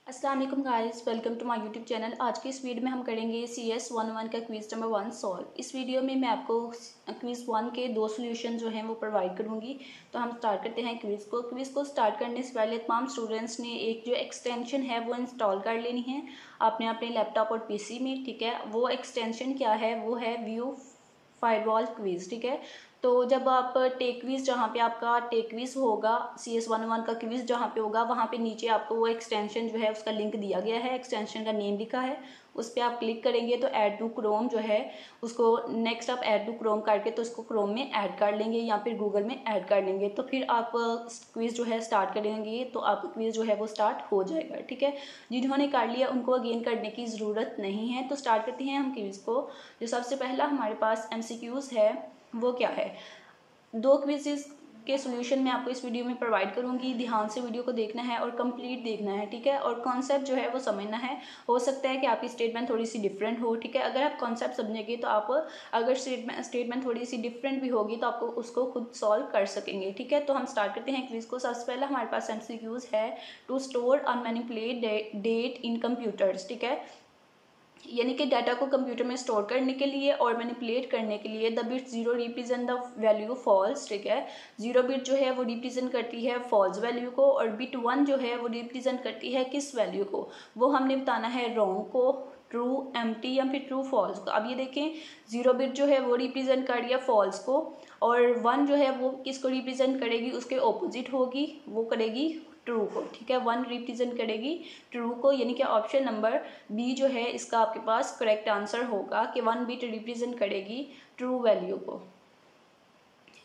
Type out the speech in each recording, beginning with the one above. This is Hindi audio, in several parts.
अस्सलाम वालेकुम guys, welcome to my YouTube channel. आज की इस वीडियो में हम करेंगे CS 1 का क्विज़ नंबर 1 सॉल्व। इस वीडियो में मैं आपको क्विज़ 1 के 2 सॉल्यूशन जो हैं वो प्रोवाइड करूंगी। तो हम स्टार्ट करते हैं क्विज़ को स्टार्ट करने से पहले तमाम स्टूडेंट्स ने एक जो एक्सटेंशन है वो इंस्टॉल कर लेनी है आपने अपने लैपटॉप और PC में। ठीक है, वो एक्सटेंशन क्या है? वो है व्यू फायरवॉल क्विज़। ठीक है, तो जब आप टेक क्विज़, जहाँ पे आपका टेक क्विज़ होगा, CS 1 का क्विज़ जहाँ पे होगा, वहाँ पे नीचे आपको वो एक्सटेंशन जो है उसका लिंक दिया गया है, एक्सटेंशन का नेम लिखा है, उस पर आप क्लिक करेंगे तो ऐड टू क्रोम जो है उसको नेक्स्ट आप ऐड टू क्रोम करके तो इसको क्रोम में ऐड कर लेंगे या फिर गूगल में ऐड कर लेंगे। तो फिर आप क्विज़ जो है स्टार्ट करेंगे तो आपका क्विज़ जो है वो स्टार्ट हो जाएगा। ठीक है, जिन्होंने कर लिया उनको अगेन करने की ज़रूरत नहीं है। तो स्टार्ट करते हैं हम क्विज़ को। जो सबसे पहला हमारे पास MCQs है वो क्या है? 2 क्विज़ेस के सॉल्यूशन मैं आपको इस वीडियो में प्रोवाइड करूंगी। ध्यान से वीडियो को देखना है और कंप्लीट देखना है। ठीक है, और कॉन्सेप्ट जो है वो समझना है। हो सकता है कि आपकी स्टेटमेंट थोड़ी सी डिफरेंट हो। ठीक है, अगर आप कॉन्सेप्ट समझेंगे तो आप अगर स्टेटमेंट थोड़ी सी डिफरेंट भी होगी तो आपको उसको खुद सॉल्व कर सकेंगे। ठीक है, तो हम स्टार्ट करते हैं क्विज़ को। सबसे पहला हमारे पास MCQs है टू स्टोर और मैनिपुलेट डेट इन कंप्यूटर्स। ठीक है, यानी कि डाटा को कंप्यूटर में स्टोर करने के लिए और मैनिपुलेट करने के लिए the bit 0 represent the value false. ठीक है, 0 बिट जो है वो रिप्रेजेंट करती है फॉल्स वैल्यू को और बिट 1 जो है वो रिप्रेजेंट करती है किस वैल्यू को? वो हमने बताना है रॉन्ग को, ट्रू, एम्प्टी या फिर ट्रू फॉल्स को। अब ये देखें, 0 बिट जो है वो रिप्रेजेंट कर रही है फॉल्स को और 1 जो है वो किसको रिप्रेजेंट करेगी? उसके ऑपोजिट होगी, वो करेगी ट्रू को। ठीक है, 1 रिप्रेजेंट करेगी ट्रू को, यानी कि ऑप्शन नंबर बी जो है इसका आपके पास करेक्ट आंसर होगा कि 1 बिट रिप्रेजेंट करेगी ट्रू वैल्यू को।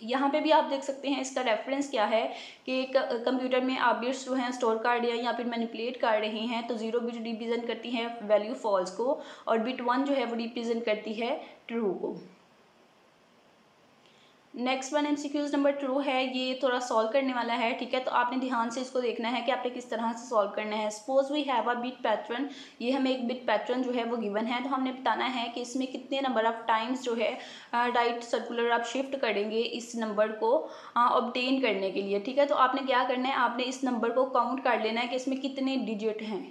यहाँ पे भी आप देख सकते हैं इसका रेफरेंस क्या है कि कंप्यूटर में आप बिट्स जो हैं स्टोर कर रहे हैं या फिर मैनिपुलेट कर रहे हैं तो 0 बिट रिप्रेजेंट करती है वैल्यू फॉल्स को और बिट 1 जो है वो रिप्रेजेंट करती है ट्रू को। नेक्स्ट वन MCQs नंबर 2 है, ये थोड़ा सॉल्व करने वाला है। ठीक है, तो आपने ध्यान से इसको देखना है कि आपने किस तरह से सॉल्व करना है। Suppose we have a bit pattern, ये हमें एक बिट पैटर्न जो है वो गिवन है, तो हमने बताना है कि इसमें कितने नंबर ऑफ टाइम्स जो है राइट सर्कुलर आप शिफ्ट करेंगे इस नंबर को ऑब्टेन करने के लिए। ठीक है, तो आपने क्या करना है, आपने इस नंबर को काउंट कर लेना है कि इसमें कितने डिजिट हैं।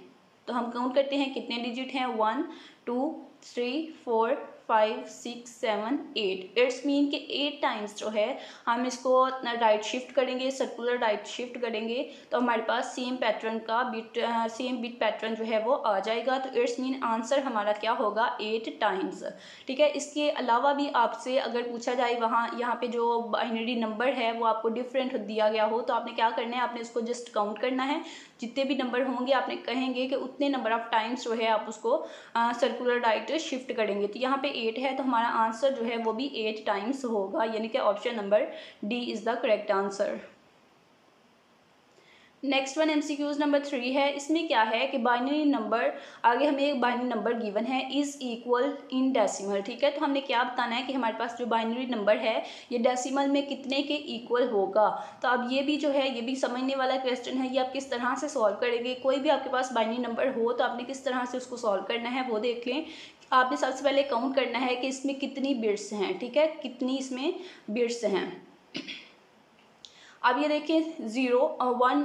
तो हम काउंट करते हैं कितने डिजिट हैं, 1 2 3 4 5 6 7 8। इट्स मीन कि 8 टाइम्स जो है हम इसको राइट शिफ्ट करेंगे, सर्कुलर राइट शिफ्ट करेंगे तो हमारे पास सेम पैटर्न का सेम बिट पैटर्न जो है वो आ जाएगा। तो इट्स मीन आंसर हमारा क्या होगा, 8 टाइम्स। ठीक है, इसके अलावा भी आपसे अगर पूछा जाए यहाँ पे जो बाइनरी नंबर है वो आपको डिफरेंट दिया गया हो तो आपने क्या करना है, आपने इसको जस्ट काउंट करना है। जितने भी नंबर होंगे आपने कहेंगे कि उतने नंबर ऑफ टाइम्स जो है आप उसको सर्कुलर राइट शिफ्ट करेंगे। तो यहाँ पे 8 है तो हमारा आंसर जो है वो भी 8 टाइम्स होगा, यानी कि option number D is the correct answer. Next one MCQs number 3 है। इसमें क्या है कि बाइनरी नंबर, आगे हमें एक बाइनरी नंबर गिवन है इज़ इक्वल इन डेसिमल। ठीक है, तो हमने क्या बताना है कि हमारे पास जो बाइनरी नंबर है ये डेसिमल में कितने के इक्वल होगा। तो अब ये भी जो है ये भी समझने वाला क्वेश्चन है, ये आप किस तरह से सॉल्व करेंगे। कोई भी आपके पास बाइनरी नंबर हो तो आपने किस तरह से उसको सॉल्व करना है वो देख लें। आपने सबसे पहले काउंट करना है कि इसमें कितनी बिट्स हैं। ठीक है, कितनी इसमें बिट्स हैं। अब ये देखिए 0 1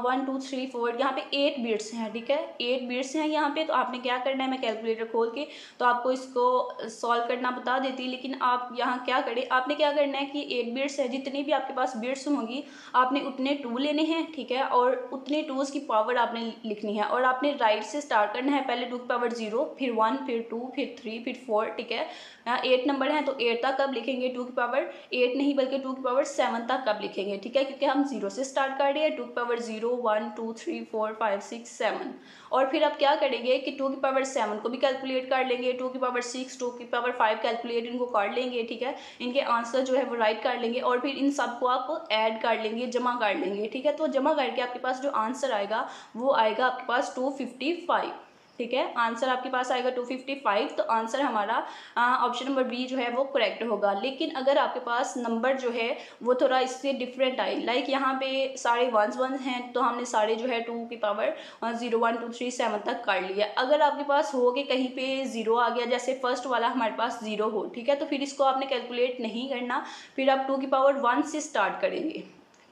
1 2 3 4, यहाँ पे 8 बिट्स हैं। ठीक है, 8 बिट्स हैं यहाँ पे। तो आपने क्या करना है, मैं कैलकुलेटर खोल के तो आपको इसको सॉल्व करना बता देती, लेकिन आप यहाँ क्या करें, आपने क्या करना है कि 8 बिट्स है, जितनी भी आपके पास बिट्स होंगी आपने उतने 2 लेने हैं। ठीक है, और उतने 2s की पावर आपने लिखनी है और आपने राइट से स्टार्ट करना है। पहले 2 की पावर 0, फिर 1, फिर 2, फिर 3, फिर 4। ठीक है, 8 नंबर है तो 8 तक कब लिखेंगे, 2 की पावर 8 नहीं बल्कि 2 की पावर 7 तक कब लिखेंगे। ठीक है, क्योंकि हम 0 से स्टार्ट कर रहे हैं। 2 की पावर 0 1 2 3 4 5 6 7 और फिर आप क्या करेंगे कि 2 की पावर 7 को भी कैलकुलेट कर लेंगे, 2 की पावर 6 2 की पावर 5 कैलकुलेट इनको कर लेंगे। ठीक है, इनके आंसर जो है वो राइट कर लेंगे और फिर इन सबको आप ऐड कर लेंगे, जमा कर लेंगे। ठीक है, तो जमा करके आपके पास जो आंसर आएगा वो आएगा आपके पास 255। ठीक है, आंसर आपके पास आएगा 255। तो आंसर हमारा ऑप्शन नंबर बी जो है वो करेक्ट होगा। लेकिन अगर आपके पास नंबर जो है वो थोड़ा इससे डिफरेंट आए, लाइक यहाँ पे सारे 1s हैं तो हमने सारे जो है 2 की पावर 0 1 2 3 7 तक कर लिया। अगर आपके पास हो कि कहीं पे 0 आ गया, जैसे फर्स्ट वाला हमारे पास 0 हो, ठीक है, तो फिर इसको आपने कैलकुलेट नहीं करना, फिर आप 2 की पावर 1 से स्टार्ट करेंगे।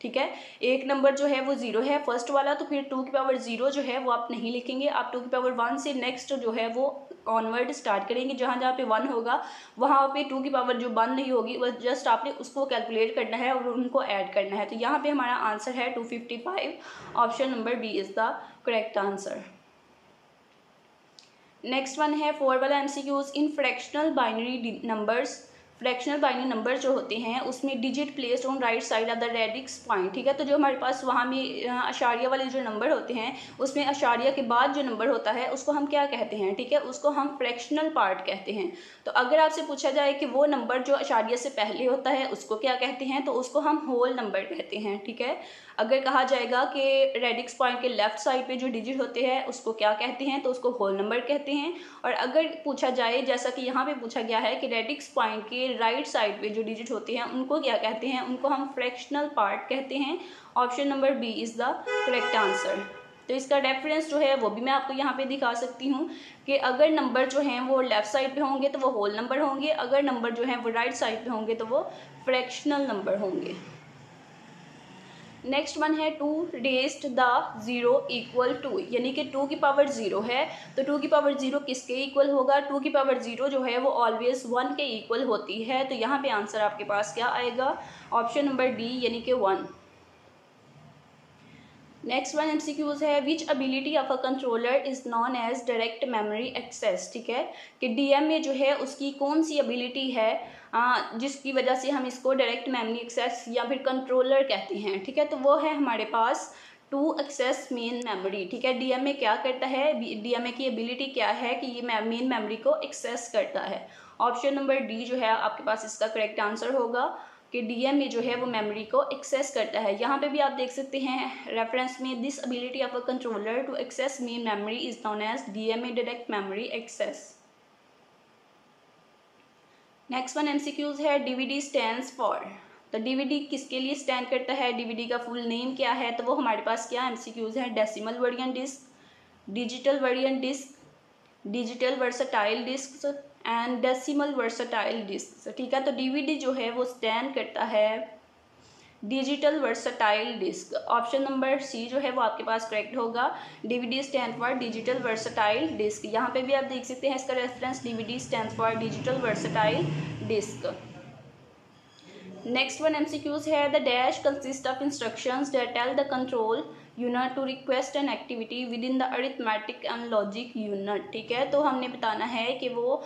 ठीक है। एक नंबर जो है वो 0 है फर्स्ट वाला, तो फिर 2 की पावर 0 जो है वो आप नहीं लिखेंगे, आप 2 की पावर 1 से नेक्स्ट जो है वो ऑनवर्ड स्टार्ट करेंगे। जहाँ जहाँ पे 1 होगा वहाँ पे 2 की पावर जो 1 नहीं होगी बस जस्ट आपने उसको कैलकुलेट करना है और उनको ऐड करना है। तो यहाँ पे हमारा आंसर है 255। Option number B is the correct answer. Next one है 4 वाला MCQs. In fractional binary numbers, fractional binary number जो होते हैं उसमें digit placed on right side of the radix point, ठीक है। तो जो हमारे पास वहाँ में अशारिया वाले जो नंबर होते हैं उसमें अशारिया के बाद जो नंबर होता है उसको हम क्या कहते हैं, ठीक है, उसको हम फ्रैक्शनल पार्ट कहते हैं। तो अगर आपसे पूछा जाए कि वो नंबर जो अशारिया से पहले होता है उसको क्या कहते हैं, तो उसको हम होल नंबर कहते हैं, ठीक है। अगर कहा जाएगा कि रेडिक्स पॉइंट के लेफ्ट साइड पे जो डिजिट होते हैं उसको क्या कहते हैं, तो उसको होल नंबर कहते हैं। और अगर पूछा जाए जैसा कि यहाँ पे पूछा गया है कि रेडिक्स पॉइंट के राइट साइड पे जो डिजिट होते हैं उनको क्या कहते हैं, उनको हम फ्रैक्शनल पार्ट कहते हैं। Option number B is the correct answer. तो इसका रेफरेंस जो है वो भी मैं आपको यहाँ पे दिखा सकती हूँ कि अगर नंबर जो हैं वो लेफ़्ट साइड पे होंगे तो वो होल नंबर होंगे, अगर नंबर जो हैं वो राइट साइड पे होंगे तो वो फ्रैक्शनल नंबर होंगे। नेक्स्ट वन है 2 रेस्ड द 0 इक्वल टू, यानी कि 2 की पावर 0 है तो 2 की पावर 0 किसके इक्वल होगा, 2 की पावर 0 जो है वो ऑलवेज 1 के इक्वल होती है। तो यहाँ पे आंसर आपके पास क्या आएगा, ऑप्शन नंबर डी यानी कि 1। नेक्स्ट वन एमसीक्यूज है which ability of a controller is known as direct memory access, ठीक है, कि डीएम में जो है उसकी कौन सी एबिलिटी है जिसकी वजह से हम इसको डायरेक्ट मेमोरी एक्सेस या फिर कंट्रोलर कहते हैं, ठीक है। तो वो है हमारे पास टू एक्सेस मेन मेमोरी, ठीक है। डीएमए क्या करता है, डीएमए की एबिलिटी क्या है कि ये मेन मेमोरी को एक्सेस करता है। ऑप्शन नंबर डी जो है आपके पास इसका करेक्ट आंसर होगा कि डीएमए जो है वो मेमोरी को एक्सेस करता है। यहाँ पे भी आप देख सकते हैं रेफरेंस में, this ability of a controller to access main memory is known as DMA direct memory access. Next one MCQs है डीवीडी स्टैंड्स फॉर, तो डीवीडी किसके लिए स्टैंड करता है, डीवीडी का फुल नेम क्या है, तो वो हमारे पास क्या एमसीक्यूज है, decimal version disc, digital version disc, digital versatile disc and decimal versatile disc, ठीक है। तो डीवीडी जो है वो स्टैंड करता है digital versatile disc. Option number C जो है वो आपके पास करेक्ट होगा, DVD stand for digital versatile disc. यहाँ पे भी आप देख सकते हैं इसका reference, DVD stand for digital versatile disc. Next one MCQs है the dash consist of instructions that tell the control unit to request an activity within the arithmetic and logic unit, ठीक है। तो हमने बताना है कि वो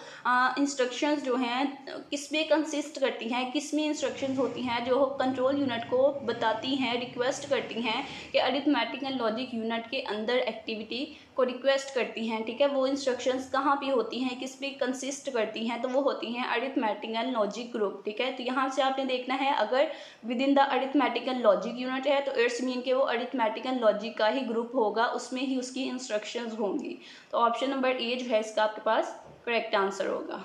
इंस्ट्रक्शंस जो हैं किस में कंसिस्ट करती हैं, किस में इंस्ट्रक्शंस होती हैं जो कंट्रोल यूनिट को बताती हैं, रिक्वेस्ट करती हैं कि अरिथमेटिक एंड लॉजिक यूनिट के अंदर एक्टिविटी को रिक्वेस्ट करती हैं, ठीक है। वो इंस्ट्रक्शंस कहाँ पे होती हैं, किस पे कंसिस्ट करती हैं, तो वो होती हैं अरिथमेटिक एंड लॉजिक ग्रुप, ठीक है। तो यहाँ से आपने देखना है अगर with in the arithmetic and logic unit है तो इट्स मीन के वो अरिथमेटिक एंड लॉजिक का ही ग्रुप होगा, उसमें ही उसकी इंस्ट्रक्शंस होंगी। तो ऑप्शन नंबर ए जो है इसका आपके पास करेक्ट आंसर होगा।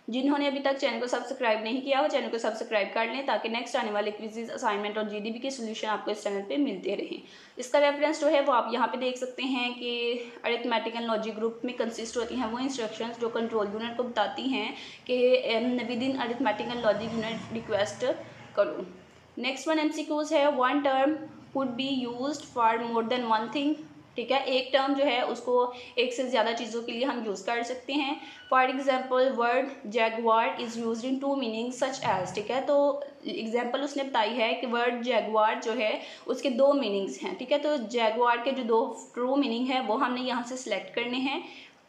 जिन्होंने अभी तक चैनल को सब्सक्राइब नहीं किया हो चैनल को सब्सक्राइब कर लें ताकि नेक्स्ट आने वाले क्विज़, असाइनमेंट और जीडीपी के सोल्यूशन आपको इस चैनल पे मिलते रहें। इसका रेफरेंस जो है वो आप यहाँ पे देख सकते हैं कि अरिथमेटिक एंड लॉजिक ग्रुप में कंसिस्ट होती हैं वो इंस्ट्रक्शंस जो कंट्रोल यूनिट को बताती हैं कि with in arithmetic and logic unit request करो। नेक्स्ट वन एमसीक्यूज है one term could be used for more than one thing, ठीक है। एक टर्म जो है उसको एक से ज़्यादा चीज़ों के लिए हम यूज़ कर सकते हैं। For example word jaguar is used in two meaning such as, ठीक है। तो एग्जाम्पल उसने बताई है कि वर्ड जैगवार जो है उसके दो मीनिंग्स हैं, ठीक है। तो जैगवार के जो दो ट्रू मीनिंग है वो हमने यहाँ से सिलेक्ट करने हैं,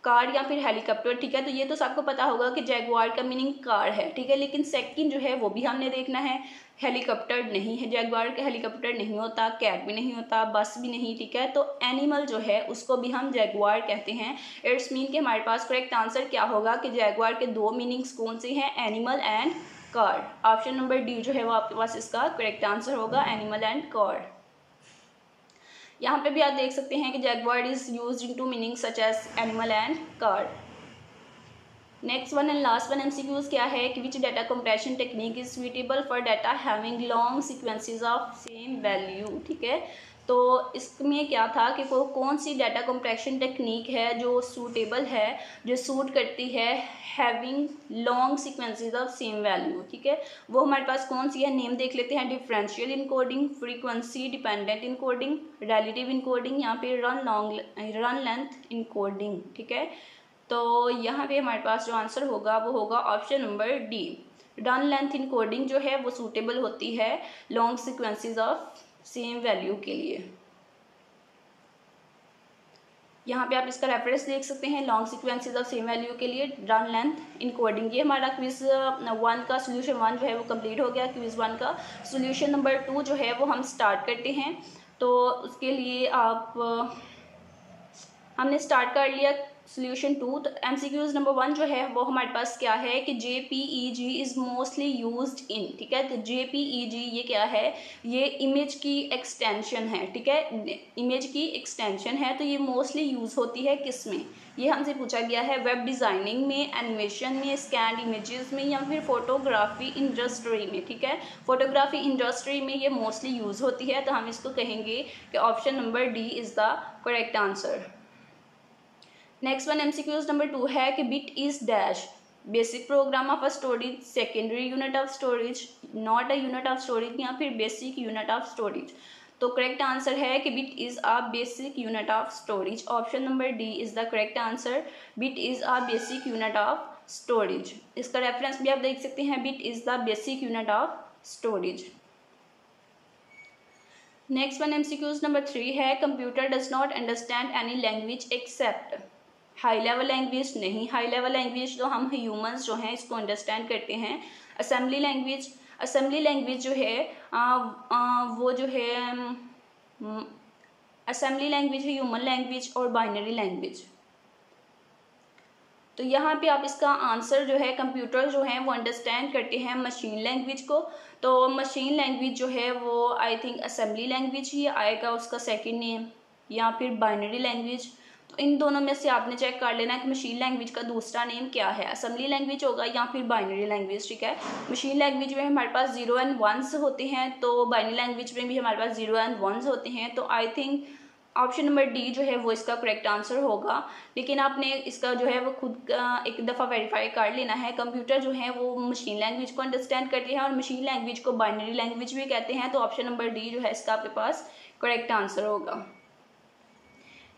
कार या फिर हेलीकॉप्टर, ठीक है। तो ये तो सबको पता होगा कि जैगवार का मीनिंग कार है, ठीक है। लेकिन सेकंड जो है वो भी हमने देखना है, हेलीकॉप्टर नहीं है, जैगवार का हेलीकॉप्टर नहीं होता, कैट भी नहीं होता, बस भी नहीं, ठीक है। तो एनिमल जो है उसको भी हम जैगवार कहते हैं। इट्स मीन कि हमारे पास करेक्ट आंसर क्या होगा कि जैगवार के दो मीनिंग्स कौन से हैं, animal and car. Option number D जो है वो आपके पास इसका करेक्ट आंसर होगा, एनिमल एंड कार। यहाँ पे भी आप देख सकते हैं कि jaguar is used in two meaning such as animal and car. Next one and last one MCQs क्या है कि which data compression technique is suitable for data having long sequences of same value, ठीक है। तो इसमें क्या था कि वो कौन सी डाटा कंप्रेशन टेक्निक है जो सूटेबल है, जो सूट करती है having long sequences of same value, ठीक है। वो हमारे पास कौन सी है, नेम देख लेते हैं। Differential encoding, frequency dependent encoding, relative encoding, यहाँ पे रन लेंथ इनकोडिंग, ठीक है। तो यहाँ पे हमारे पास जो आंसर होगा वो होगा option number D. Run length encoding जो है वो सूटेबल होती है long sequences of same value के लिए। यहाँ पे आप इसका रेफरेंस देख सकते हैं, long sequences of same value के लिए रन लेंथ इनकोडिंग। ये हमारा क्विज 1 का सोल्यूशन 1 जो है वो कंप्लीट हो गया। क्विज 1 का सोल्यूशन नंबर 2 जो है वो हम स्टार्ट करते हैं। तो उसके लिए हमने स्टार्ट कर लिया सोल्यूशन 2। तो MCQs नंबर 1 जो है वो हमारे पास क्या है कि JPEG is mostly used in, ठीक है। तो JPEG ये क्या है, ये इमेज की एक्सटेंशन है, ठीक है, इमेज की एक्सटेंशन है। तो ये मोस्टली यूज़ होती है किस में, ये हमसे पूछा गया है, वेब डिज़ाइनिंग में, एनिमेशन में, स्कैन इमेजेस में, या फिर फोटोग्राफी इंडस्ट्री में, ठीक है। फोटोग्राफी इंडस्ट्री में ये मोस्टली यूज़ होती है। तो हम इसको कहेंगे कि option number D is the correct answer. Next one MCQs number 2 है कि bit is dash basic programme of a storage, secondary unit of storage, not a unit of storage, या फिर बेसिक यूनिट ऑफ स्टोरेज। तो करेक्ट आंसर है कि bit is a basic unit of storage. Option number D is the correct answer. Bit is a basic unit of storage. इसका रेफरेंस भी आप देख सकते हैं, bit is the basic unit of storage. Next one MCQs number 3 है computer does not understand any language except. High level language नहीं, हाई लेवल लैंग्वेज तो हम ह्यूमंस जो हैं इसको अंडरस्टैंड करते हैं। असेंबली लैंग्वेज, असेंबली लैंग्वेज जो है वो जो है असेंबली लैंग्वेज है, ह्यूमन लैंग्वेज और बाइनरी लैंग्वेज। तो यहाँ पे आप इसका आंसर जो है, कंप्यूटर जो है वो अंडरस्टैंड करते हैं मशीन लैंग्वेज को। तो मशीन लैंग्वेज जो है वो आई थिंक असेंबली लैंग्वेज ही आएगा उसका सेकंड नेम, या फिर बाइनरी लैंग्वेज। तो इन दोनों में से आपने चेक कर लेना कि मशीन लैंग्वेज का दूसरा नेम क्या है, असेंबली लैंग्वेज होगा या फिर बाइनरी लैंग्वेज, ठीक है। मशीन लैंग्वेज में हमारे पास 0 एंड 1s होते हैं, तो बाइनरी लैंग्वेज में भी हमारे पास 0 एंड 1s होते हैं। तो I think option number D जो है वो इसका करेक्ट आंसर होगा। लेकिन आपने इसका जो है वो खुद एक दफ़ा वेरीफाई कर लेना है। कंप्यूटर जो है वो मशीन लैंग्वेज को अंडरस्टैंड करते हैं और मशीन लैंग्वेज को बाइनरी लैंग्वेज भी कहते हैं। तो ऑप्शन नंबर डी जो है इसका आपके पास करेक्ट आंसर होगा।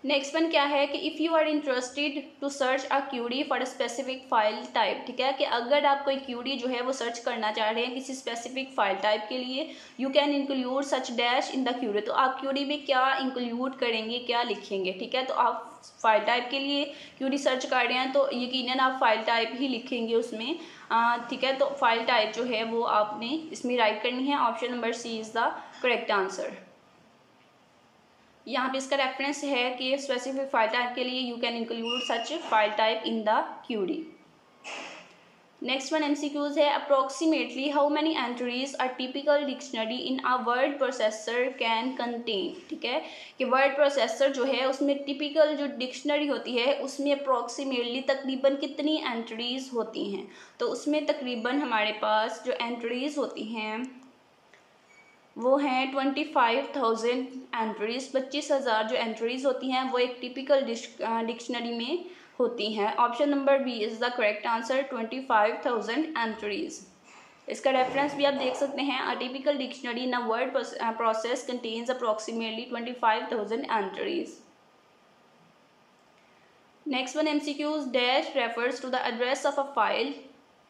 नेक्स्ट वन क्या है कि if you are interested to search a query for a specific file type, ठीक है, कि अगर आप कोई क्यूरी जो है वो सर्च करना चाह रहे हैं किसी स्पेसिफिक फाइल टाइप के लिए, you can include such dash in the query. तो आप क्यूरी में क्या इंक्लूड करेंगे, क्या लिखेंगे, ठीक है। तो आप फाइल टाइप के लिए क्यूरी सर्च कर रहे हैं तो यकीनन आप फाइल टाइप ही लिखेंगे उसमें, ठीक है। तो फाइल टाइप जो है वो आपने इसमें राइट करनी है। Option number C is the correct answer. यहाँ पे इसका रेफरेंस है कि स्पेसिफिक फाइल टाइप के लिए you can include such file type in the query. Next one MCQs है approximately how many entries a typical dictionary in a word processor can contain, ठीक है, कि वर्ड प्रोसेसर जो है उसमें टिपिकल जो डिक्शनरी होती है उसमें अप्रोक्सीमेटली तकरीबन कितनी एंट्रीज होती हैं। तो उसमें तकरीबन हमारे पास जो एंट्रीज होती हैं वो हैं 25,000 एंट्रीज, 25,000 जो एंट्रीज होती हैं वो एक टिपिकल डिक्शनरी में होती हैं। Option number B is the correct answer, 25,000 entries. इसका रेफरेंस भी आप देख सकते हैं, a typical dictionary in a word process contains approximately 25,000 entries. Next one MCQs dash refers to the address of a file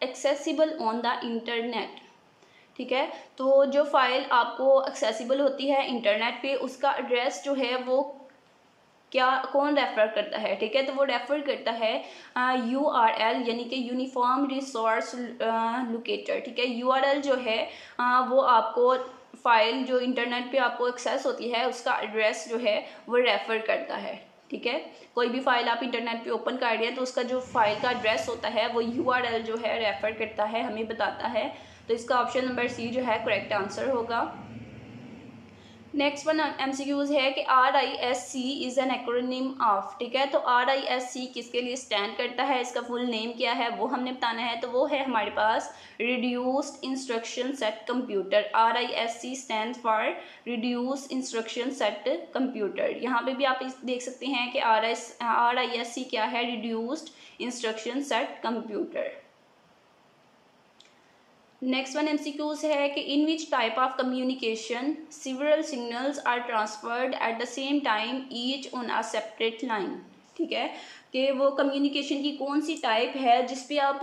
accessible on the internet, ठीक है। तो जो फाइल आपको एक्सेसिबल होती है इंटरनेट पे उसका एड्रेस जो है वो क्या, कौन रेफ़र करता है, ठीक है। तो वो रेफ़र करता है URL यानी कि यूनिफॉर्म रिसोर्स लोकेटर, ठीक है। URL जो है वो आपको फाइल जो इंटरनेट पे आपको एक्सेस होती है उसका एड्रेस जो है वो रेफ़र करता है, ठीक है। कोई भी फाइल आप इंटरनेट पे ओपन कर रहे हैं तो उसका जो फाइल का एड्रेस होता है वो URL जो है रेफ़र करता है, हमें बताता है। तो इसका ऑप्शन नंबर सी जो है करेक्ट आंसर होगा। नेक्स्ट वन MCQs है कि RISC is an acronym of, ठीक है। तो RISC किसके लिए स्टैंड करता है, इसका फुल नेम क्या है वो हमने बताना है। तो वो है हमारे पास reduced instruction set computer. RISC stand for reduced instruction set computer. यहाँ पे भी आप देख सकते हैं कि RISC क्या है, reduced instruction set computer. Next one MCQs है कि in which type of communication several signals are transferred at the same time each on a separate line, ठीक है। कि वो कम्युनिकेशन की कौन सी टाइप है जिसपे आप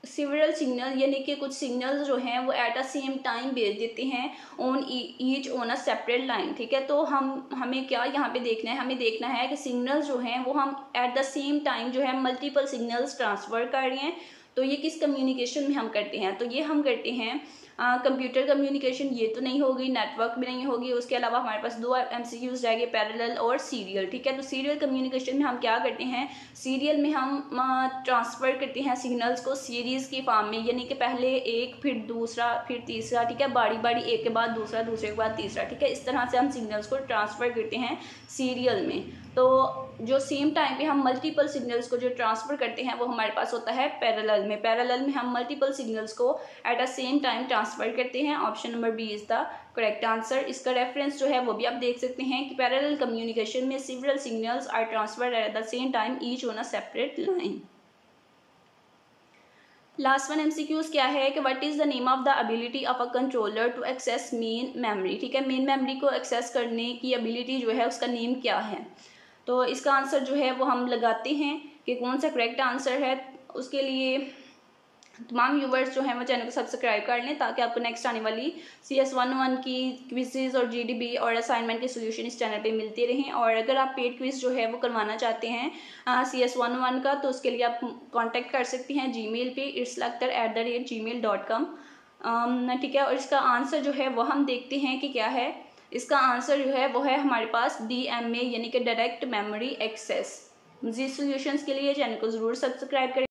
सिवरल सिग्नल यानी कि कुछ सिग्नल्स जो हैं वो एट अ सेम टाइम भेज देते हैं on each on a separate line, ठीक है। तो हमें क्या यहाँ पे देखना है, हमें देखना है कि सिग्नल्स जो हैं वो हम एट द सेम टाइम जो है मल्टीपल सिग्नल्स ट्रांसफ़र कर रहे हैं। तो ये किस कम्युनिकेशन में हम करते हैं, तो ये हम करते हैं कंप्यूटर कम्युनिकेशन। ये तो नहीं होगी, नेटवर्क भी नहीं होगी। उसके अलावा हमारे पास दो MCQs रह गए, पैरेलल और सीरियल, ठीक है। तो सीरियल कम्युनिकेशन में हम क्या करते हैं, सीरियल में हम ट्रांसफ़र करते हैं सिग्नल्स को सीरीज़ की फॉर्म में, यानी कि पहले एक फिर दूसरा फिर तीसरा, ठीक है। बारी बारी एक के बाद दूसरा, दूसरे के बाद तीसरा, ठीक है। इस तरह से हम सिग्नल्स को ट्रांसफ़र करते हैं सीरियल में। तो जो सेम टाइम पे हम मल्टीपल सिग्नल्स को जो ट्रांसफ़र करते हैं वो हमारे पास होता है पैरेलल में। पैरेलल में हम मल्टीपल सिग्नल्स को at a same time transfer करते हैं। Option number B is the correct answer. इसका रेफरेंस जो है वो भी आप देख सकते हैं कि पैरेलल कम्युनिकेशन में several signals are transferred at the same time each on a separate line. Last one MCQs क्या है कि what is the name of the ability of a controller to access main memory, ठीक है। मेन मेमोरी को एक्सेस करने की एबिलिटी जो है उसका नेम क्या है। तो इसका आंसर जो है वो हम लगाते हैं कि कौन सा करेक्ट आंसर है। उसके लिए तमाम व्यूवर्स जो हैं वो चैनल को सब्सक्राइब कर लें ताकि आपको नेक्स्ट आने वाली CS 101 की क्विज़ेज़ और GDB और असाइनमेंट के सोल्यूशन इस चैनल पे मिलते रहें। और अगर आप पेड क्विज़ जो है वो करवाना चाहते हैं CS 101 का, तो उसके लिए आप कांटेक्ट कर सकती हैं जीमेल पे irslakhdar@gmail.com, ठीक है। और इसका आंसर जो है वो हम देखते हैं कि क्या है। इसका आंसर जो है वो है हमारे पास DMA यानी कि डायरेक्ट मेमोरी एक्सेस। मज़ीद सोल्यूशंस के लिए चैनल को ज़रूर सब्सक्राइब करें।